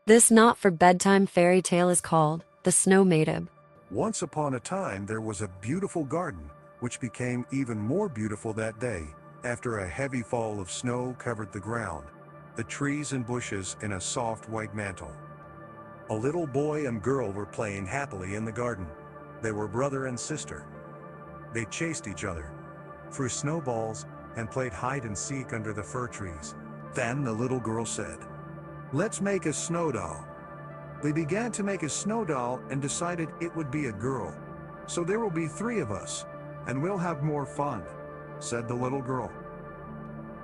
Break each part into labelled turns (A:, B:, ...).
A: This not-for-bedtime fairy tale is called The Snow Maiden.
B: Once upon a time, there was a beautiful garden, which became even more beautiful that day, after a heavy fall of snow covered the ground, the trees and bushes in a soft white mantle. A little boy and girl were playing happily in the garden. They were brother and sister. They chased each other, threw snowballs, and played hide and seek under the fir trees. Then the little girl said, "Let's make a snow doll." They began to make a snow doll and decided it would be a girl. "So there will be 3 of us, and we'll have more fun," said the little girl.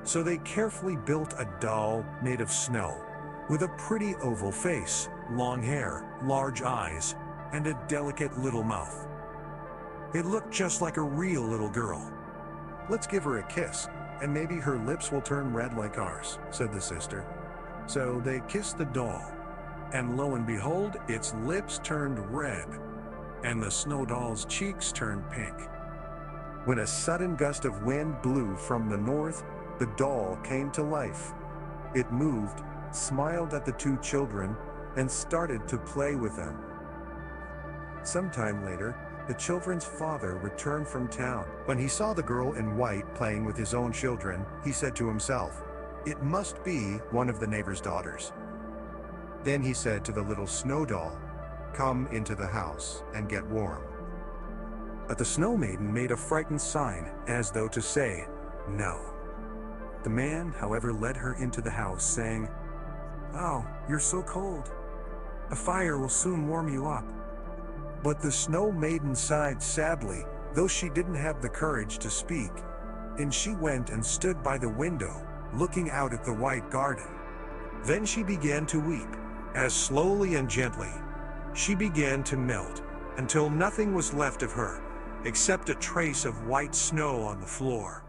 B: So they carefully built a doll made of snow, with a pretty oval face, long hair, large eyes, and a delicate little mouth. It looked just like a real little girl. "Let's give her a kiss, and maybe her lips will turn red like ours," said the sister. So they kissed the doll, and lo and behold, its lips turned red, and the snow doll's cheeks turned pink. When a sudden gust of wind blew from the north, the doll came to life. It moved, smiled at the 2 children, and started to play with them. Sometime later, the children's father returned from town. When he saw the girl in white playing with his own children, he said to himself, "It must be one of the neighbor's daughters." Then he said to the little snow doll, "Come into the house and get warm." But the Snow Maiden made a frightened sign, as though to say, "No." The man, however, led her into the house, saying, "Oh, you're so cold. A fire will soon warm you up." But the Snow Maiden sighed sadly, though she didn't have the courage to speak, and she went and stood by the window, looking out at the white garden. Then she began to weep, as slowly and gently she began to melt, until nothing was left of her, except a trace of white snow on the floor.